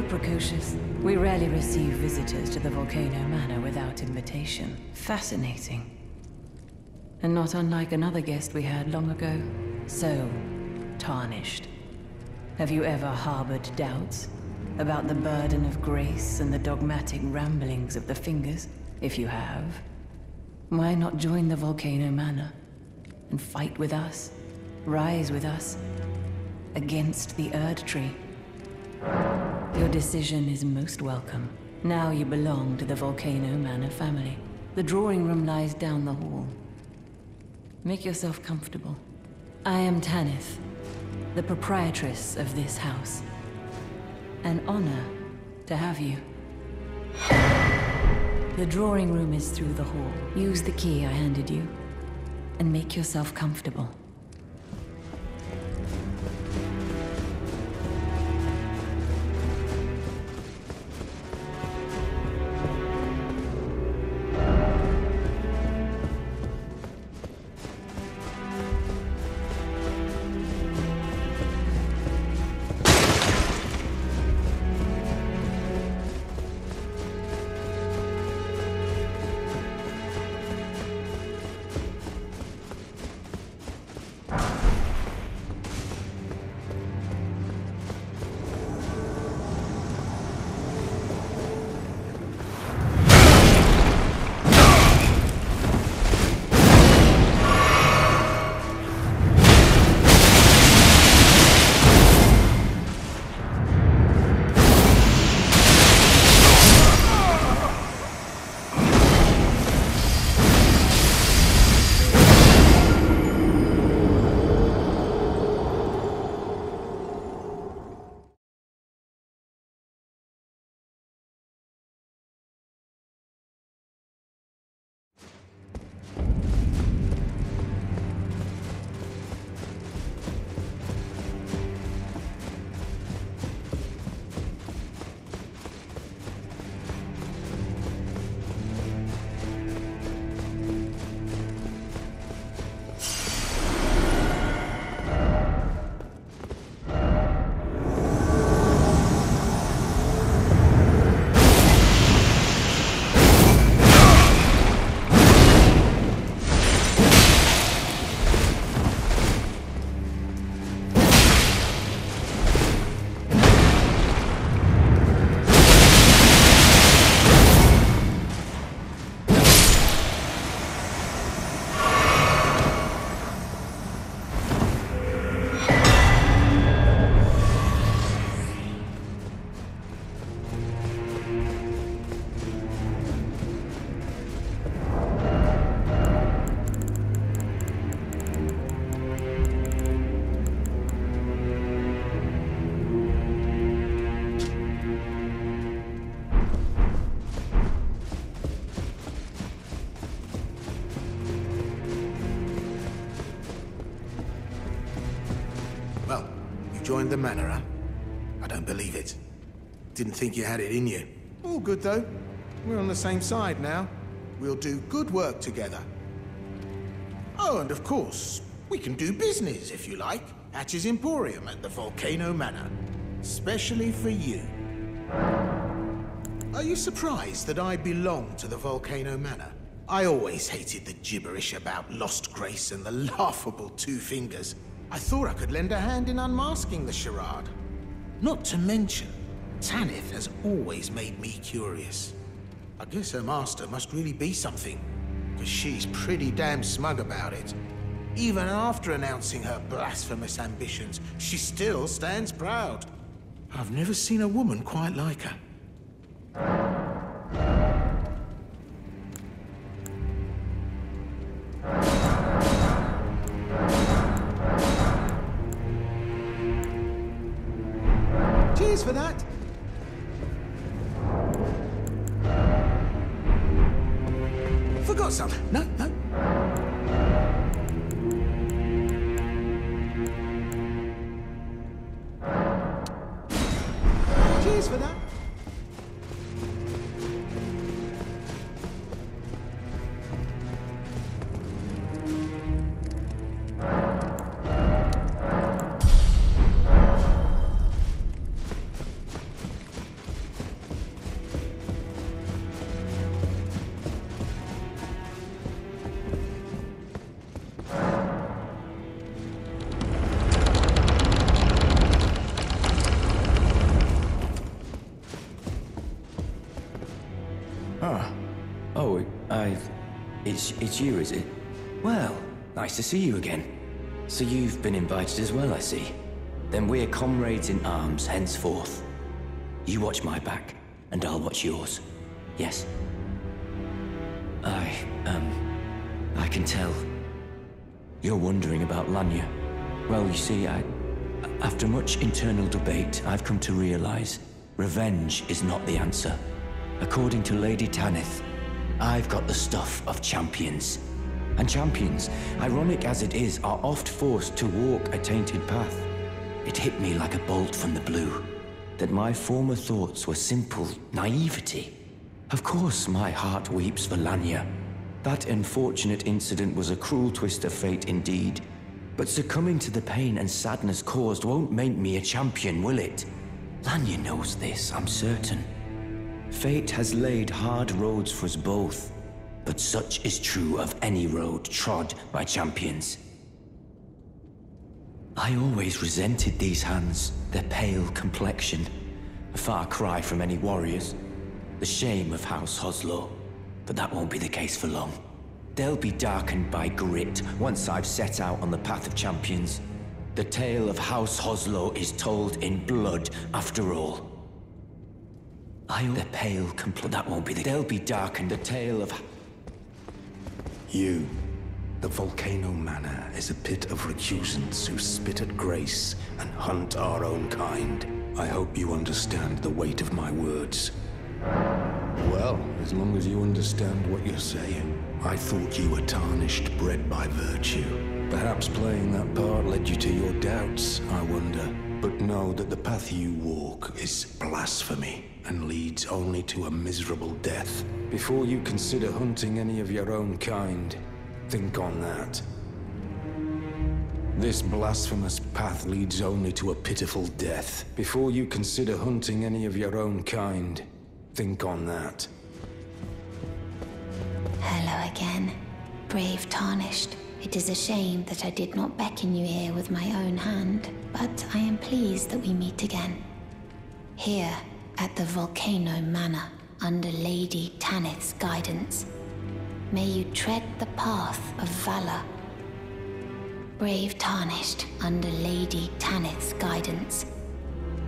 precocious. We rarely receive visitors to the Volcano Manor without invitation. Fascinating. And not unlike another guest we had long ago. So, tarnished. Have you ever harbored doubts about the burden of grace and the dogmatic ramblings of the Fingers? If you have, why not join the Volcano Manor and fight with us, rise with us, against the Erd Tree? Your decision is most welcome. Now you belong to the Volcano Manor family. The drawing room lies down the hall. Make yourself comfortable. I am Tanith, the proprietress of this house. An honor to have you. The drawing room is through the hall. Use the key I handed you, and make yourself comfortable. Joined the manor, huh? I don't believe it. Didn't think you had it in you. All good, though. We're on the same side now. We'll do good work together. Oh, and of course, we can do business, if you like. Hatch's Emporium at the Volcano Manor. Especially for you. Are you surprised that I belong to the Volcano Manor? I always hated the gibberish about lost grace and the laughable Two Fingers. I thought I could lend a hand in unmasking the charade. Not to mention, Tanith has always made me curious. I guess her master must really be something, because she's pretty damn smug about it. Even after announcing her blasphemous ambitions, she still stands proud. I've never seen a woman quite like her. Cheers for that. Forgot some. No. Cheers for that. Ah. Oh, It's you, is it? Well, nice to see you again. So you've been invited as well, I see. Then we're comrades in arms henceforth. You watch my back, and I'll watch yours. Yes? I can tell. You're wondering about Lanya. Well, you see, after much internal debate, I've come to realize revenge is not the answer. According to Lady Tanith, I've got the stuff of champions. And champions, ironic as it is, are oft forced to walk a tainted path. It hit me like a bolt from the blue, that my former thoughts were simple naivety. Of course my heart weeps for Lanya. That unfortunate incident was a cruel twist of fate indeed. But succumbing to the pain and sadness caused won't make me a champion, will it? Lanya knows this, I'm certain. Fate has laid hard roads for us both, but such is true of any road trod by champions. I always resented these hands, their pale complexion, a far cry from any warriors. The shame of House Hoslow, but that won't be the case for long. They'll be darkened by grit once I've set out on the path of champions. The tale of House Hoslow is told in blood, after all. The pale that won't be the... They'll be darkened, the tale of... You. The Volcano Manor is a pit of recusants who spit at grace and hunt our own kind. I hope you understand the weight of my words. Well, as long as you understand what you're saying. I thought you were tarnished, bred by virtue. Perhaps playing that part led you to your doubts, I wonder. But know that the path you walk is blasphemy and leads only to a miserable death. Before you consider hunting any of your own kind, think on that. This blasphemous path leads only to a pitiful death. Before you consider hunting any of your own kind, think on that. Hello again, brave Tarnished. It is a shame that I did not beckon you here with my own hand, but I am pleased that we meet again. Here, at the Volcano Manor, under Lady Tanith's guidance. May you tread the path of valor. Brave Tarnished, under Lady Tanith's guidance.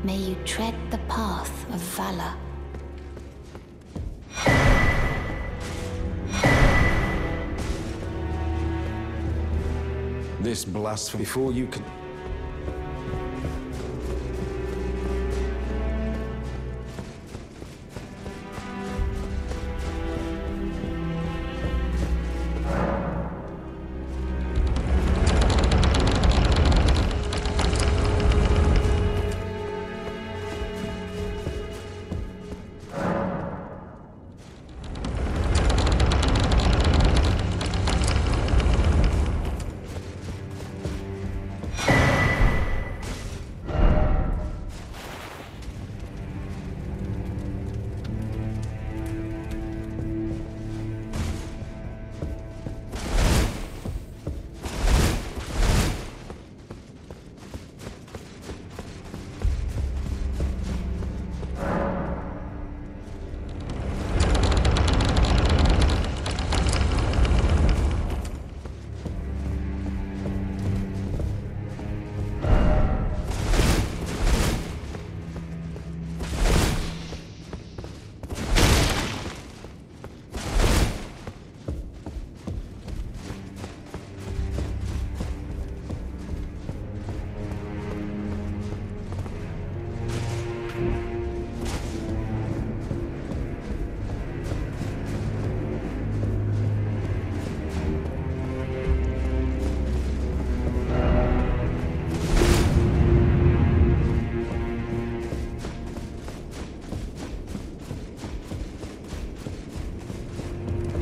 May you tread the path of valor. This blasphemy before you can...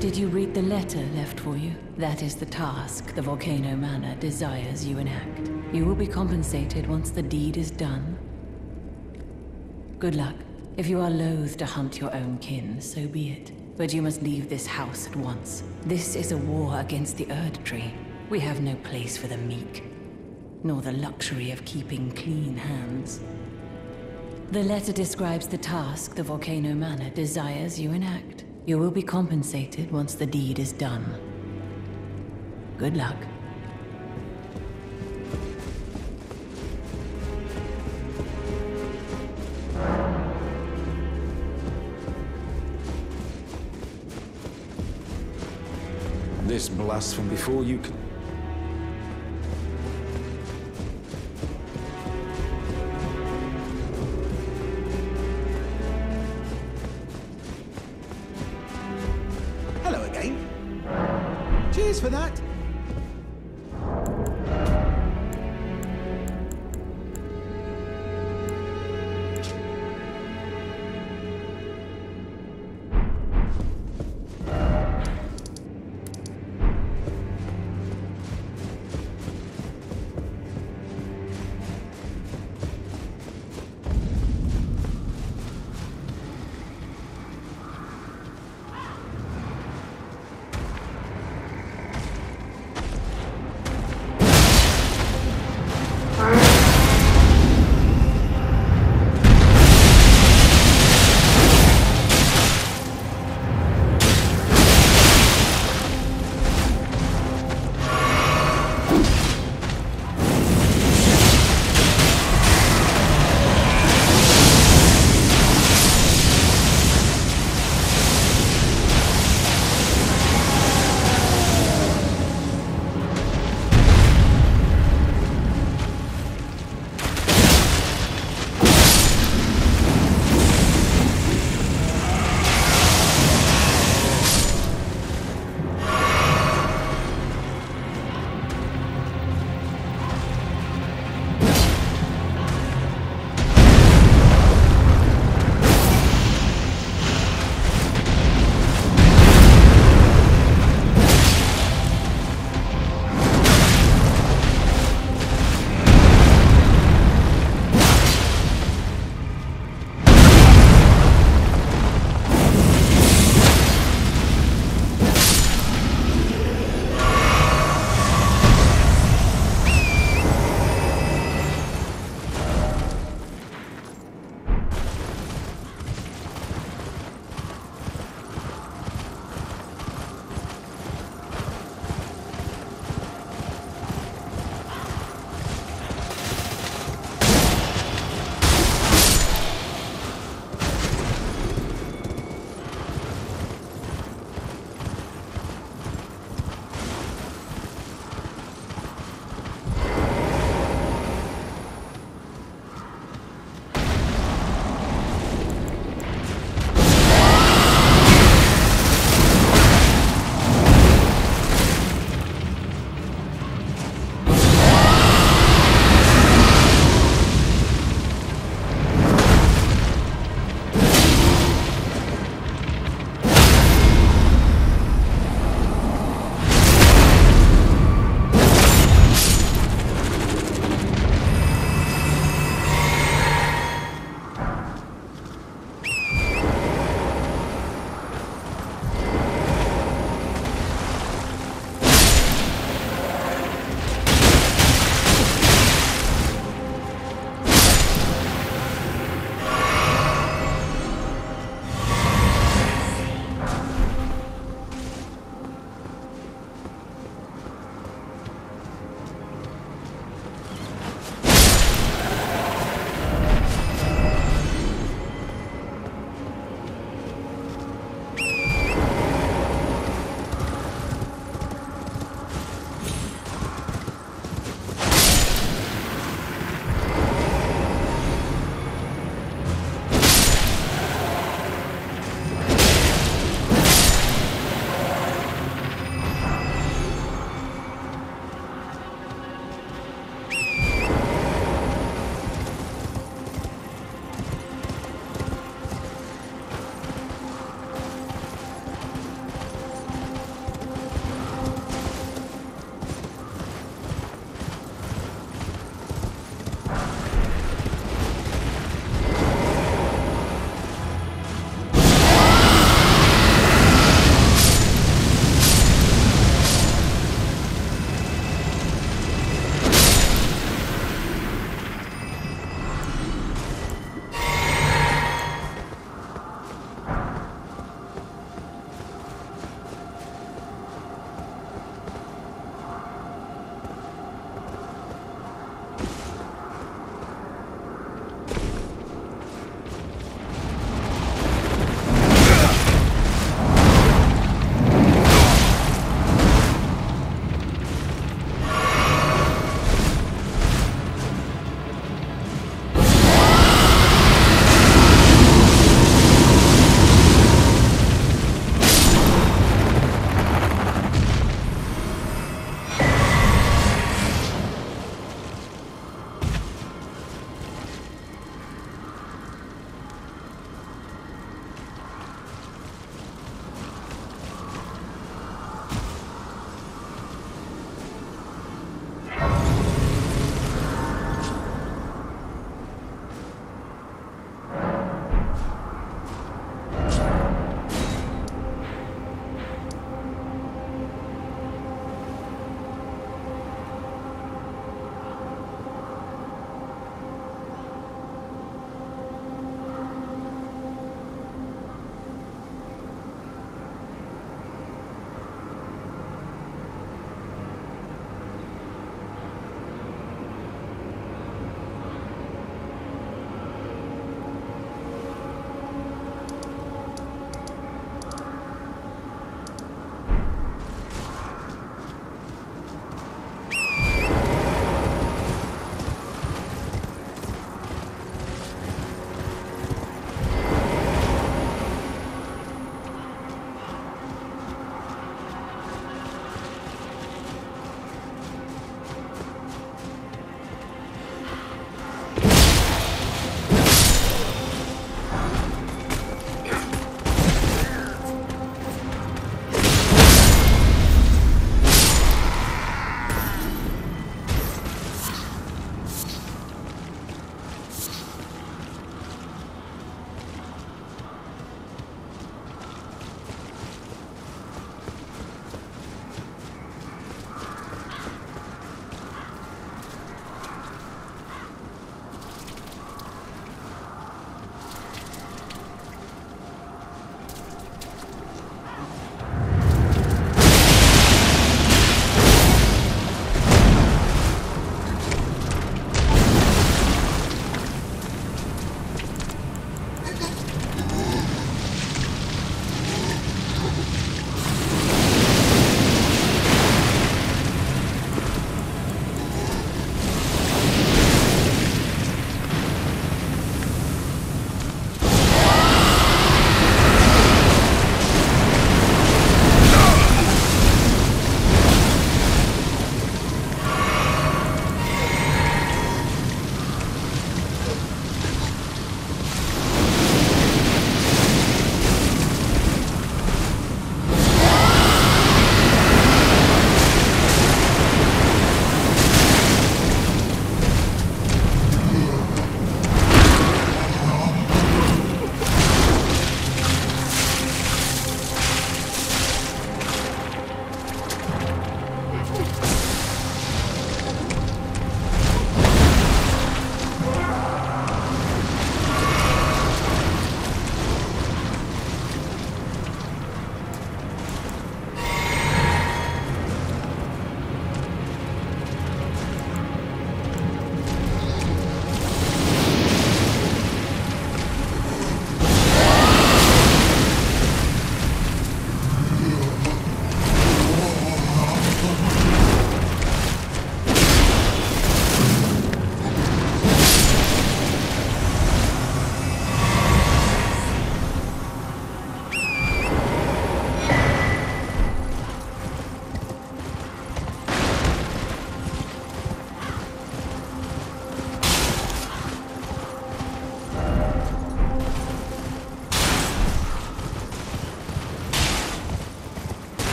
Did you read the letter left for you? That is the task the Volcano Manor desires you enact. You will be compensated once the deed is done. Good luck. If you are loath to hunt your own kin, so be it. But you must leave this house at once. This is a war against the Erd Tree. We have no place for the meek, nor the luxury of keeping clean hands. The letter describes the task the Volcano Manor desires you enact. You will be compensated once the deed is done. Good luck. This blast from before you can... Hello again. Cheers for that.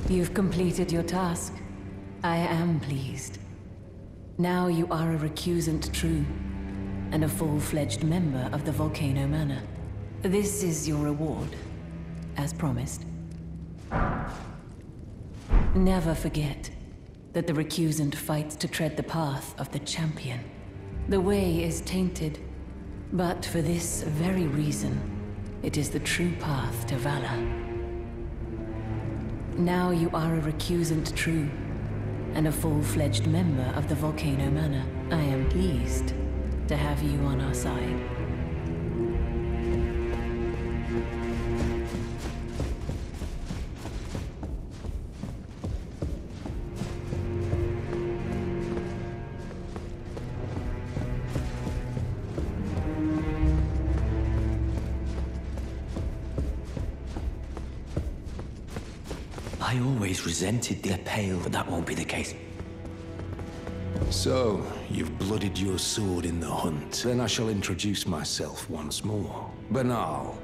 You've completed your task. I am pleased. Now you are a recusant true, and a full-fledged member of the Volcano Manor. This is your reward, as promised. Never forget that the recusant fights to tread the path of the champion. The way is tainted, but for this very reason, it is the true path to valor. Now you are a recusant true, and a full-fledged member of the Volcano Manor. I am pleased to have you on our side. I always resented the Pale, but that won't be the case. So, you've blooded your sword in the hunt. Then I shall introduce myself once more. Banal.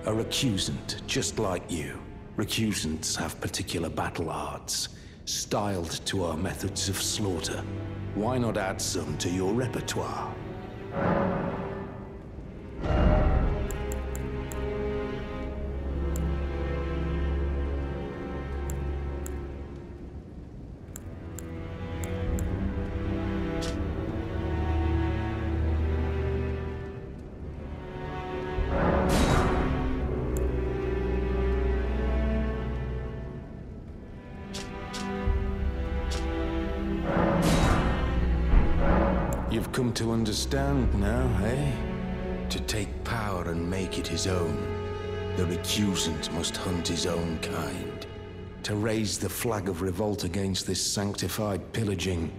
A recusant, just like you. Recusants have particular battle arts, styled to our methods of slaughter. Why not add some to your repertoire? You've come to understand now, eh? To take power and make it his own, the recusant must hunt his own kind. To raise the flag of revolt against this sanctified pillaging,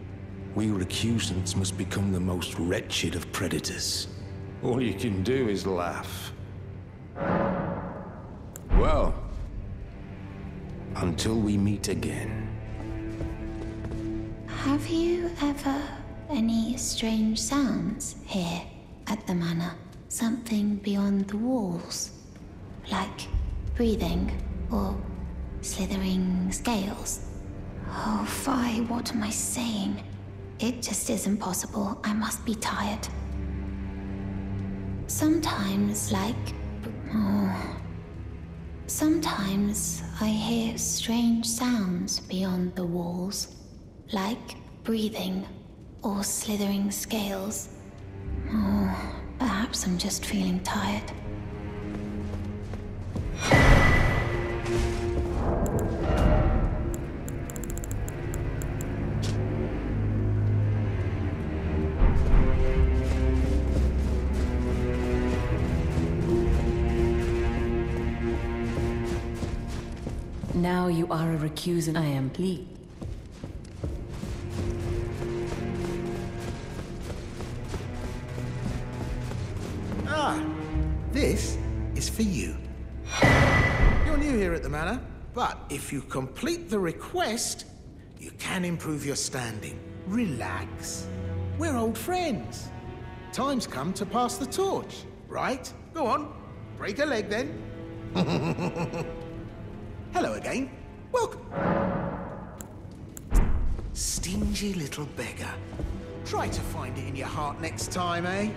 we recusants must become the most wretched of predators. All you can do is laugh. Well, until we meet again. Have you ever any strange sounds here at the manor? Something beyond the walls? Like breathing or slithering scales? Oh, fie, what am I saying? It just isn't possible. I must be tired. Sometimes, sometimes I hear strange sounds beyond the walls, like breathing or slithering scales. Oh, perhaps I'm just feeling tired. Now you are a recusant. I am pleased. This is for you. You're new here at the manor, but if you complete the request, you can improve your standing. Relax. We're old friends. Time's come to pass the torch, right? Go on, break a leg then. Hello again. Welcome. Stingy little beggar. Try to find it in your heart next time, eh?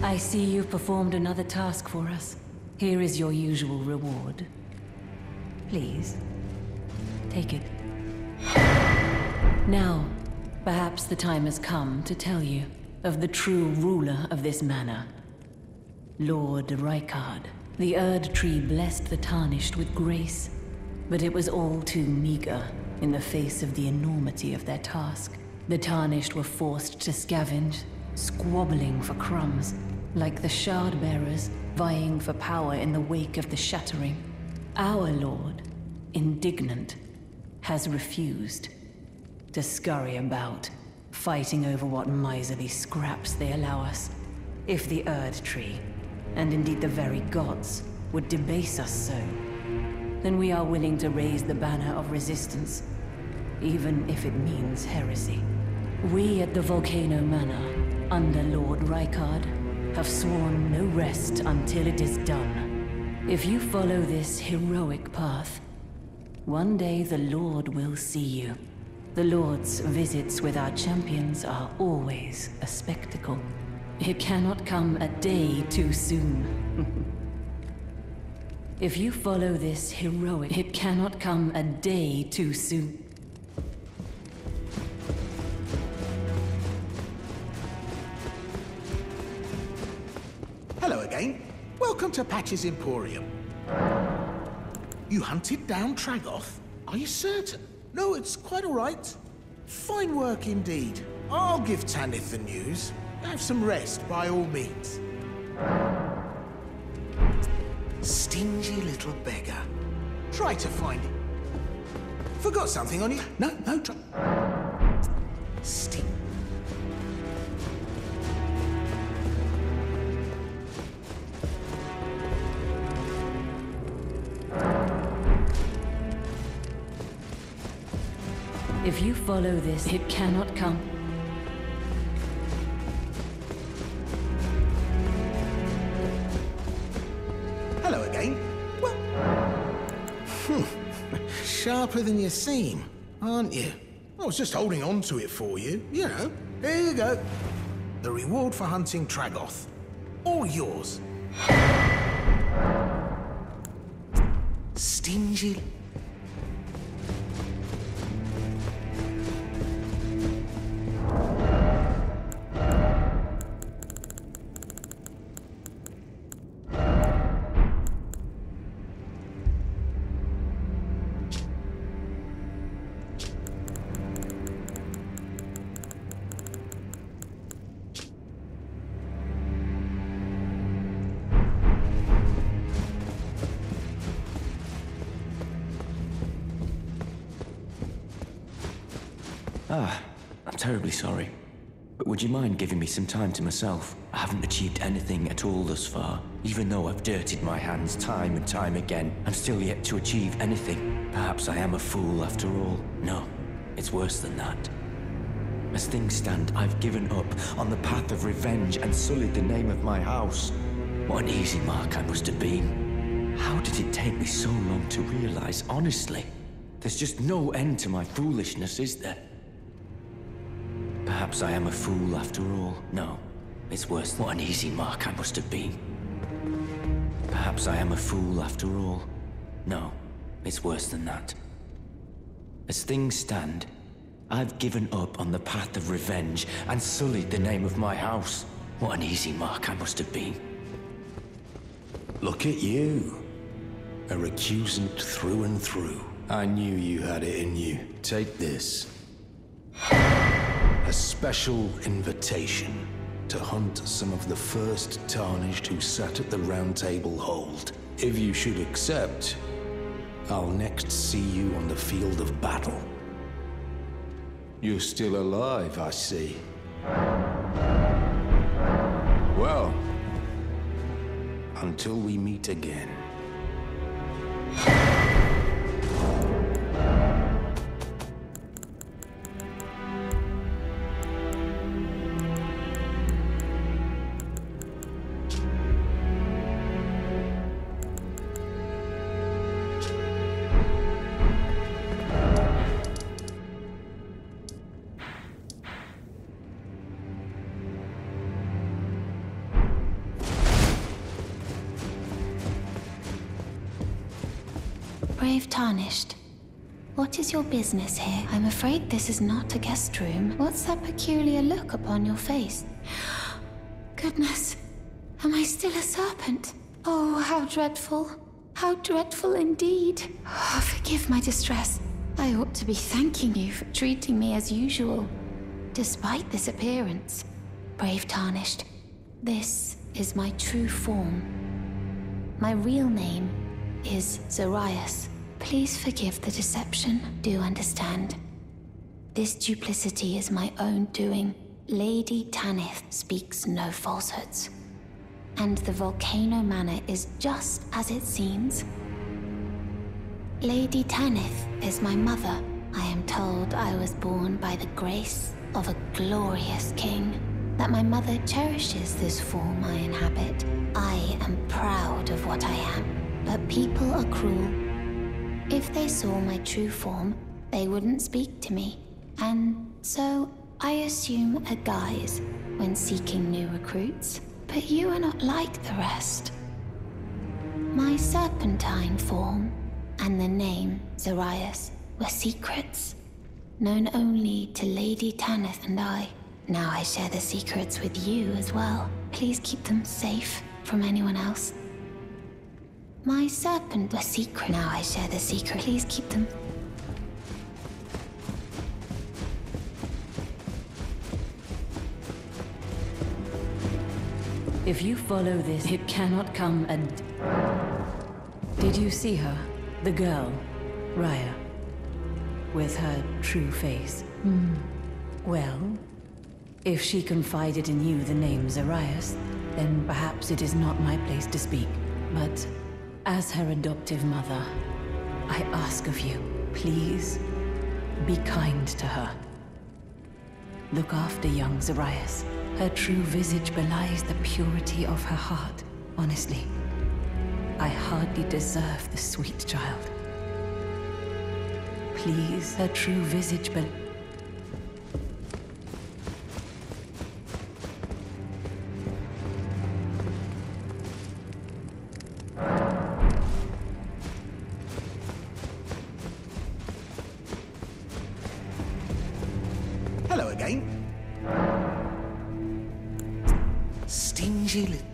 I see you've performed another task for us. Here is your usual reward. Please, take it. Now, perhaps the time has come to tell you of the true ruler of this manor. Lord Rykard. The Erd Tree blessed the Tarnished with grace, but it was all too meager in the face of the enormity of their task. The Tarnished were forced to scavenge, squabbling for crumbs, like the Shard-bearers vying for power in the wake of the Shattering. Our Lord, indignant, has refused to scurry about, fighting over what miserly scraps they allow us. If the Erd Tree, and indeed the very gods, would debase us so, then we are willing to raise the banner of resistance, even if it means heresy. We at the Volcano Manor, under Lord Rykard, have sworn no rest until it is done. If you follow this heroic path, one day the Lord will see you. The Lord's visits with our champions are always a spectacle. It cannot come a day too soon. If you follow this heroic, it cannot come a day too soon. Hello again. Welcome to Patch's Emporium. You hunted down Tragoth? Are you certain? No, it's quite all right. Fine work indeed. I'll give Tanith the news. Have some rest, by all means. Stingy little beggar. Try to find it. Forgot something on you? No, try. Sting. If you follow this, it cannot come. Hello again. Well, sharper than you seem, aren't you? I was just holding on to it for you, you know. Here you go. The reward for hunting Tragoth. All yours. Stingy. I'm terribly sorry. But would you mind giving me some time to myself? I haven't achieved anything at all thus far. Even though I've dirtied my hands time and time again, I'm still yet to achieve anything. Perhaps I am a fool after all. No, it's worse than that. As things stand, I've given up on the path of revenge and sullied the name of my house. What an easy mark I must have been. How did it take me so long to realize, honestly? There's just no end to my foolishness, is there? Perhaps I am a fool after all. No, it's worse. What an easy mark I must have been. Perhaps I am a fool after all. No, it's worse than that. As things stand, I've given up on the path of revenge and sullied the name of my house. What an easy mark I must have been. Look at you. A recusant through and through. I knew you had it in you. Take this. A special invitation to hunt some of the first Tarnished who sat at the Round Table Hold. If you should accept, I'll next see you on the field of battle. You're still alive, I see. Well, until we meet again. Brave Tarnished, what is your business here? I'm afraid this is not a guest room. What's that peculiar look upon your face? Goodness, am I still a serpent? Oh, how dreadful. How dreadful indeed. Oh, forgive my distress. I ought to be thanking you for treating me as usual. Despite this appearance, Brave Tarnished, this is my true form. My real name is Zarias. Please forgive the deception. Do understand. This duplicity is my own doing. Lady Tanith speaks no falsehoods. And the Volcano Manor is just as it seems. Lady Tanith is my mother. I am told I was born by the grace of a glorious king. That my mother cherishes this form I inhabit. I am proud of what I am. But people are cruel. If they saw my true form, they wouldn't speak to me. And so I assume a guise when seeking new recruits. But you are not like the rest. My serpentine form and the name Zarias were secrets, known only to Lady Tanith and I. Now I share the secrets with you as well. Please keep them safe from anyone else. My serpent was secret. Now I share the secret. Please keep them. If you follow this, it cannot come and... Did you see her? The girl, Raya, with her true face. Well, if she confided in you the name Zarias, then perhaps it is not my place to speak. But as her adoptive mother, I ask of you, please, be kind to her. Look after young Zarias. Her true visage belies the purity of her heart. Honestly, I hardly deserve the sweet child. Please, her true visage Hello again. Stingy little...